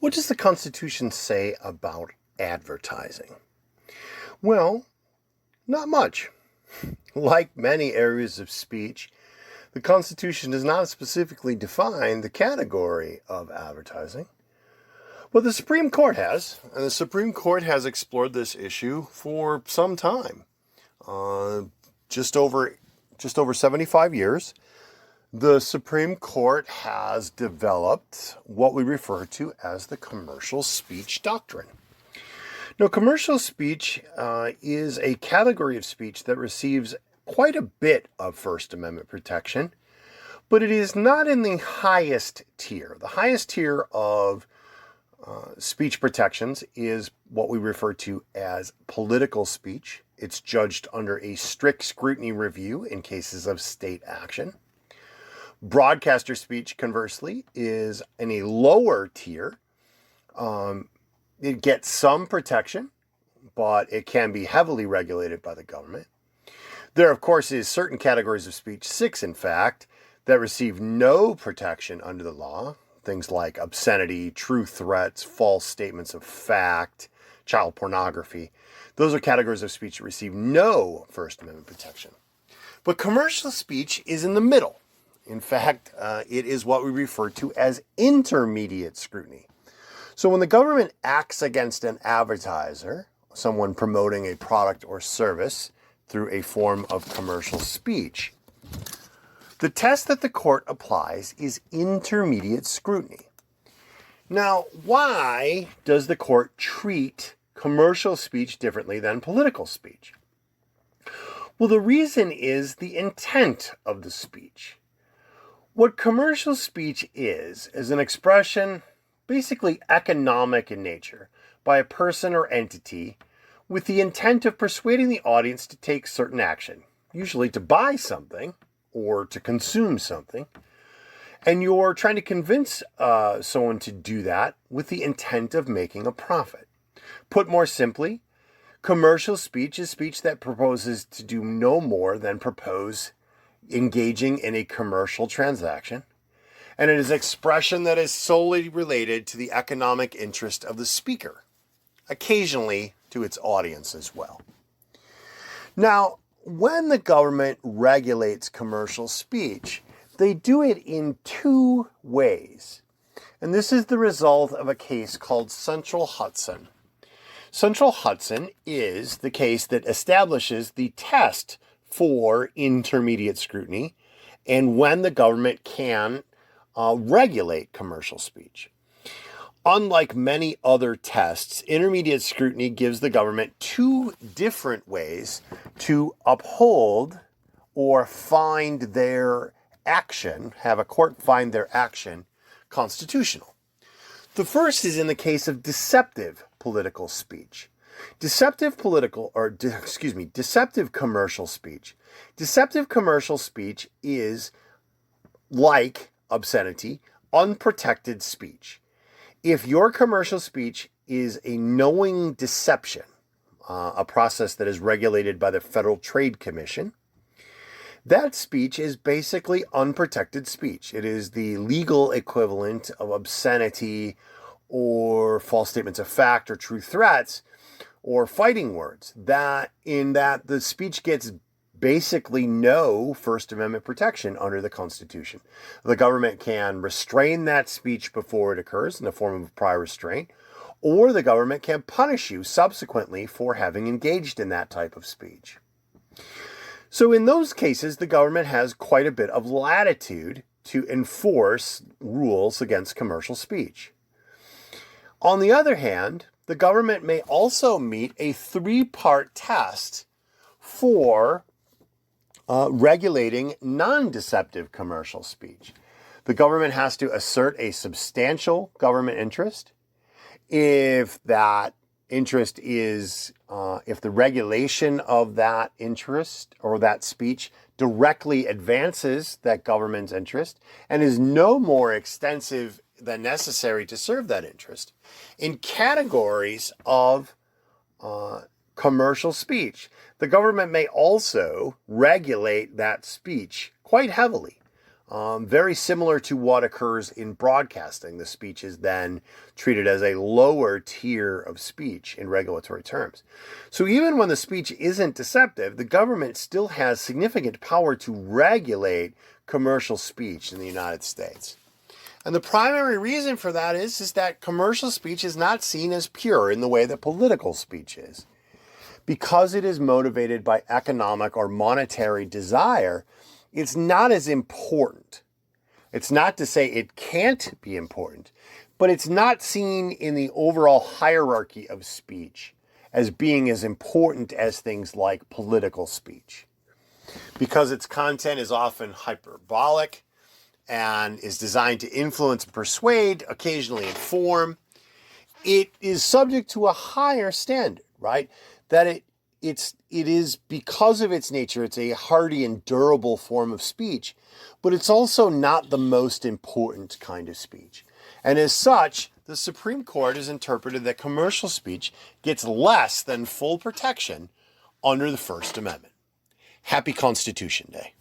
What does the Constitution say about advertising? Well, not much. Like many areas of speech, the Constitution does not specifically define the category of advertising. But the Supreme Court has, and the Supreme Court has explored this issue for some time. Just over 75 years, the Supreme Court has developed what we refer to as the commercial speech doctrine. Now, commercial speech is a category of speech that receives quite a bit of First Amendment protection, but it is not in the highest tier. The highest tier of speech protections is what we refer to as political speech. It's judged under a strict scrutiny review in cases of state action. Broadcaster speech, conversely, is in a lower tier. It gets some protection, but it can be heavily regulated by the government. There, of course, is certain categories of speech, 6 in fact, that receive no protection under the law. Things like obscenity, true threats, false statements of fact, child pornography. Those are categories of speech that receive no First Amendment protection. But commercial speech is in the middle. In fact, it is what we refer to as intermediate scrutiny. So when the government acts against an advertiser, someone promoting a product or service through a form of commercial speech, the test that the court applies is intermediate scrutiny. Now, why does the court treat commercial speech differently than political speech? Well, the reason is the intent of the speech. What commercial speech is an expression basically economic in nature by a person or entity with the intent of persuading the audience to take certain action, usually to buy something or to consume something. And you're trying to convince someone to do that with the intent of making a profit. Put more simply, commercial speech is speech that proposes to do no more than propose engaging in a commercial transaction, and it is expression that is solely related to the economic interest of the speaker, occasionally to its audience as well. Now, when the government regulates commercial speech, they do it in 2 ways, and this is the result of a case called Central Hudson. Central Hudson is the case that establishes the test for intermediate scrutiny and when the government can regulate commercial speech. Unlike many other tests, intermediate scrutiny gives the government 2 different ways to uphold or find their action, have a court find their action constitutional. The first is in the case of deceptive political speech. Deceptive commercial speech. Deceptive commercial speech is, like obscenity, unprotected speech. If your commercial speech is a knowing deception, a process that is regulated by the Federal Trade Commission, that speech is basically unprotected speech. It is the legal equivalent of obscenity or false statements of fact or true threats or fighting words, that the speech gets basically no First Amendment protection under the Constitution. The government can restrain that speech before it occurs in the form of prior restraint, or the government can punish you subsequently for having engaged in that type of speech. So in those cases, the government has quite a bit of latitude to enforce rules against commercial speech. On the other hand, the government may also meet a 3-part test for regulating non-deceptive commercial speech. The government has to assert a substantial government interest. If that interest is, if the regulation of that interest or that speech directly advances that government's interest and is no more extensive than necessary to serve that interest, in categories of commercial speech, the government may also regulate that speech quite heavily Very similar to what occurs in broadcasting. The speech is then treated as a lower tier of speech in regulatory terms. So even when the speech isn't deceptive, the government still has significant power to regulate commercial speech in the United States. And the primary reason for that is that commercial speech is not seen as pure in the way that political speech is. Because it is motivated by economic or monetary desire, it's not as important. It's not to say it can't be important, but it's not seen in the overall hierarchy of speech as being as important as things like political speech. Because its content is often hyperbolic and is designed to influence and persuade, occasionally inform, it is subject to a higher standard, right? That it is, because of its nature, it's a hardy and durable form of speech, but it's also not the most important kind of speech. And as such, the Supreme Court has interpreted that commercial speech gets less than full protection under the First Amendment. Happy Constitution Day.